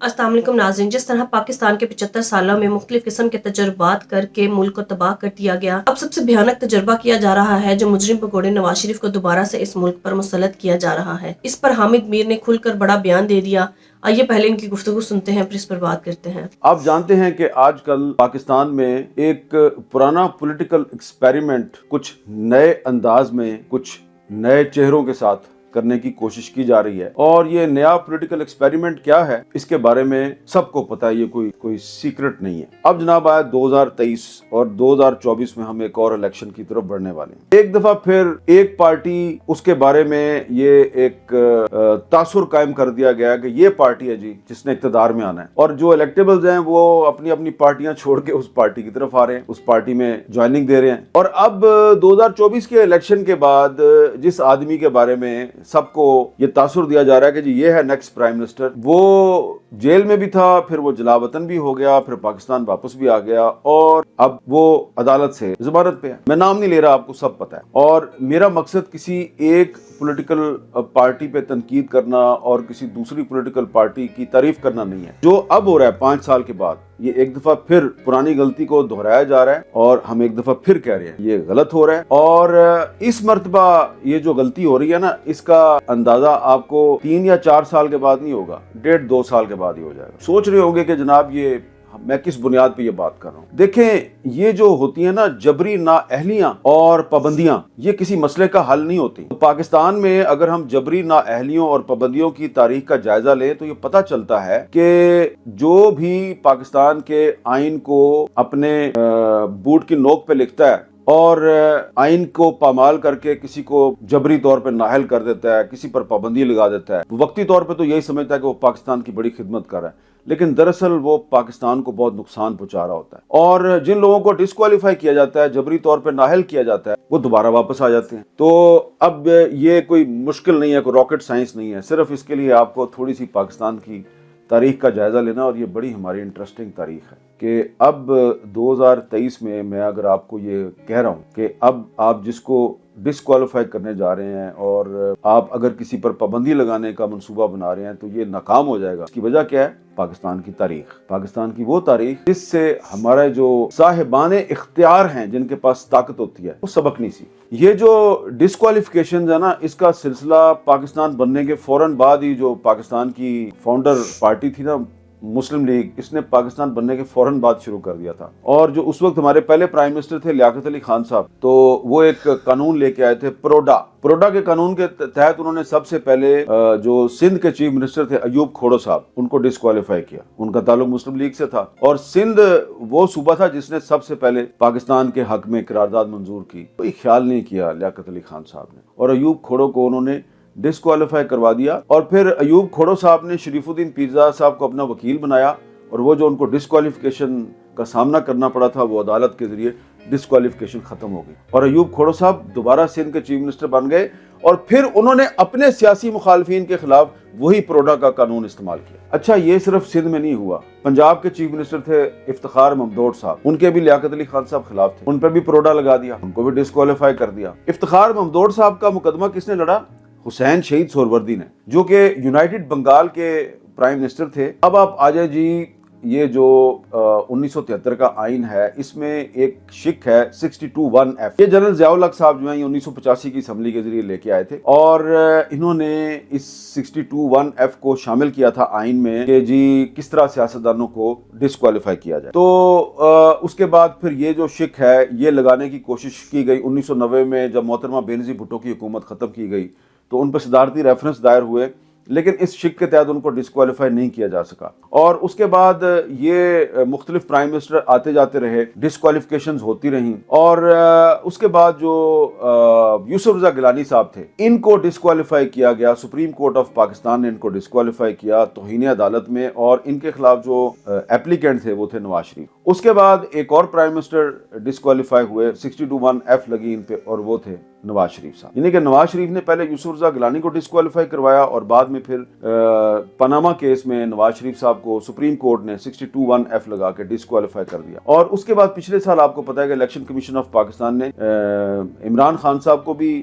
السلام علیکم ناظرین، جس طرح پاکستان کے 75 سالوں میں مختلف قسم کے تجربات کر کے ملک کو تباہ کر دیا گیا، اب سب سے بھیانک تجربہ کیا جا رہا ہے جو مجرم پگوڑے نواز شریف کو دوبارہ سے اس ملک پر مسلط کیا جا رہا ہے۔ اس پر حامد میر نے کھل کر بڑا بیان دے دیا۔ آئیے پہلے ان کی گفتگو سنتے ہیں، پھر اس پر بات کرتے ہیں۔ آپ جانتے ہیں کہ آج کل پاکستان میں ایک پرانا پولیٹیکل ایکسپیریمنٹ کچھ نئے انداز میں کچھ نئے چہروں کے ساتھ کرنے کی کوشش کی جا رہی ہے، اور یہ نیا پولیٹیکل ایکسپیریمنٹ کیا ہے اس کے بارے میں سب کو پتا ہے، یہ کوئی سیکرٹ نہیں ہے۔ اب جناب آیا 2023 اور 2024 میں ہم ایک اور الیکشن کی طرف بڑھنے والے ہیں۔ ایک دفعہ پھر ایک پارٹی، اس کے بارے میں یہ ایک تاثر قائم کر دیا گیا کہ یہ پارٹی ہے جی جس نے اقتدار میں آنا ہے، اور جو الیکٹیبلز ہیں وہ اپنی اپنی پارٹیاں چھوڑ کے اس پارٹی کی طرف آ رہے ہیں، اس پارٹی میں جوائننگ دے رہے ہیں۔ اور اب 2024 کے الیکشن کے بعد جس آدمی کے بارے میں سب کو یہ تاثر دیا جا رہا ہے کہ جی یہ ہے نیکسٹ پرائم منسٹر، وہ جیل میں بھی تھا، پھر وہ جلا وطن بھی ہو گیا، پھر پاکستان واپس بھی آ گیا، اور اب وہ عدالت سے ضمانت پہ ہے۔ میں نام نہیں لے رہا، آپ کو سب پتہ ہے۔ اور میرا مقصد کسی ایک پولیٹیکل پارٹی پہ تنقید کرنا اور کسی دوسری پولیٹیکل پارٹی کی تعریف کرنا نہیں ہے۔ جو اب ہو رہا ہے 5 سال کے بعد، یہ ایک دفعہ پھر پرانی غلطی کو دہرایا جا رہا ہے، اور ہم ایک دفعہ پھر کہہ رہے ہیں یہ غلط ہو رہا ہے۔ اور اس مرتبہ یہ جو غلطی ہو رہی ہے نا، اس کا اندازہ آپ کو 3 یا 4 سال کے بعد نہیں ہوگا، 1.5-2 سال کے بعد ہی ہو جائے گا۔ سوچ رہے ہوں گے کہ جناب یہ میں کس بنیاد پہ یہ بات کر رہا ہوں۔ دیکھیں، یہ جو ہوتی ہیں نا جبری نااہلیاں اور پابندیاں، یہ کسی مسئلے کا حل نہیں ہوتی۔ پاکستان میں اگر ہم جبری نااہلیوں اور پابندیوں کی تاریخ کا جائزہ لیں تو یہ پتہ چلتا ہے کہ جو بھی پاکستان کے آئین کو اپنے بوٹ کی نوک پہ لکھتا ہے اور آئین کو پامال کر کے کسی کو جبری طور پہ نااہل کر دیتا ہے، کسی پر پابندی لگا دیتا ہے، وقتی طور پہ تو یہی سمجھتا ہے کہ وہ پاکستان کی بڑی خدمت کر رہا ہے، لیکن دراصل وہ پاکستان کو بہت نقصان پہنچا رہا ہوتا ہے۔ اور جن لوگوں کو ڈسکوالیفائی کیا جاتا ہے، جبری طور پہ نااہل کیا جاتا ہے، وہ دوبارہ واپس آ جاتے ہیں۔ تو اب یہ کوئی مشکل نہیں ہے، کوئی راکٹ سائنس نہیں ہے، صرف اس کے لیے آپ کو تھوڑی سی پاکستان کی تاریخ کا جائزہ لینا، اور یہ بڑی ہماری انٹرسٹنگ تاریخ ہے کہ اب 2023 میں اگر آپ کو یہ کہہ رہا ہوں کہ اب آپ جس کو ڈسکوالیفائی کرنے جا رہے ہیں اور آپ اگر کسی پر پابندی لگانے کا منصوبہ بنا رہے ہیں تو یہ ناکام ہو جائے گا۔ اس کی وجہ کیا ہے؟ پاکستان کی تاریخ، پاکستان کی وہ تاریخ جس سے ہمارے جو صاحبان اختیار ہیں، جن کے پاس طاقت ہوتی ہے، وہ سبق نہیں سی۔ یہ جو ڈسکوالیفیکیشن ہے نا، اس کا سلسلہ پاکستان بننے کے فوراً بعد ہی جو پاکستان کی فاؤنڈر پارٹی تھی نا، مسلم لیگ، اس نے پاکستان بننے کے فوراً بعد شروع کر دیا تھا۔ اور جو اس وقت ہمارے پہلے پرائم منسٹر تھے لیاقت علی خان صاحب، تو وہ ایک قانون لے کے آئے تھے، پروڈا کے قانون کے تحت انہوں نے سب سے پہلے جو سندھ کے چیف منسٹر تھے ایوب کھوڑو صاحب، ان کو ڈسکوالیفائی کیا۔ ان کا تعلق مسلم لیگ سے تھا، اور سندھ وہ صوبہ تھا جس نے سب سے پہلے پاکستان کے حق میں قرارداد منظور کی۔ کوئی خیال نہیں کیا لیاقت علی خان صاحب نے، اور ایوب کھوڑو کو انہوں نے ڈسکوالیفائی کروا دیا۔ اور پھر ایوب کھوڑو صاحب نے شریف الدین پیرزادہ صاحب کو اپنا وکیل بنایا، اور وہ جو ان کو ڈسکوالیفیکیشن کا سامنا کرنا پڑا تھا، وہ عدالت کے ذریعے ڈسکوالیفیکیشن ختم ہو گئی، اور ایوب کھوڑو صاحب دوبارہ سندھ کے چیف منسٹر بن گئے، اور پھر انہوں نے اپنے سیاسی مخالفین کے خلاف وہی پروڈا کا قانون استعمال کیا۔ اچھا، یہ صرف سندھ میں نہیں ہوا، پنجاب کے چیف منسٹر تھے افتخار ممدوٹ صاحب، ان کے بھی لیاقت علی خان صاحب خلاف تھے، ان پہ بھی پروڈا لگا دیا، ان کو بھی ڈسکوالیفائی کر دیا۔ افتخار ممدوٹ صاحب کا مقدمہ کس نے لڑا؟ حسین شہید سہروردی نے، جو کہ یونائٹڈ بنگال کے پرائم منسٹر تھے۔ اب آپ آ جائیں جی، یہ جو 1973 کا آئین ہے، اس میں ایک شک ہے 62(1)F۔ یہ جنرل ضیاء الحق صاحب جو ہیں 1985 کی اسمبلی کے ذریعے لے کے آئے تھے، اور انہوں نے اس 62(1)F کو شامل کیا تھا آئین میں کہ جی کس طرح سیاستدانوں کو ڈسکوالیفائی کیا جائے۔ تو اس کے بعد پھر یہ جو شک ہے یہ لگانے کی کوشش کی گئی 1990 میں، جب محترمہ بینظیر بھٹو کی حکومت ختم کی گئی تو ان پر صدارتی ریفرنس دائر ہوئے، لیکن اس شک کے تحت ان کو ڈسکوالیفائی نہیں کیا جا سکا۔ اور اس کے بعد یہ مختلف پرائم منسٹر آتے جاتے رہے، ڈسکوالیفیکیشنز ہوتی رہیں، اور اس کے بعد جو یوسف رضا گیلانی صاحب تھے، ان کو ڈسکوالیفائی کیا گیا۔ سپریم کورٹ آف پاکستان نے ان کو ڈسکوالیفائی کیا توہین عدالت میں، اور ان کے خلاف جو ایپلیکینٹ تھے وہ تھے نواز شریف۔ اس کے بعد ایک اور پرائم منسٹر ڈسکوالیفائی ہوئے، 62(1)F لگی ان پہ، اور وہ تھے نواز شریف صاحب۔ یعنی کہ نواز شریف نے پہلے یوسف رضا گیلانی کو ڈسکوالیفائی کروایا، اور بعد میں پھر پاناما کیس میں نواز شریف صاحب کو سپریم کورٹ نے 62(1)F لگا کے ڈسکوالیفائی کر دیا۔ اور اس کے بعد پچھلے سال آپ کو پتا ہے کہ الیکشن کمیشن آف پاکستان نے عمران خان صاحب کو بھی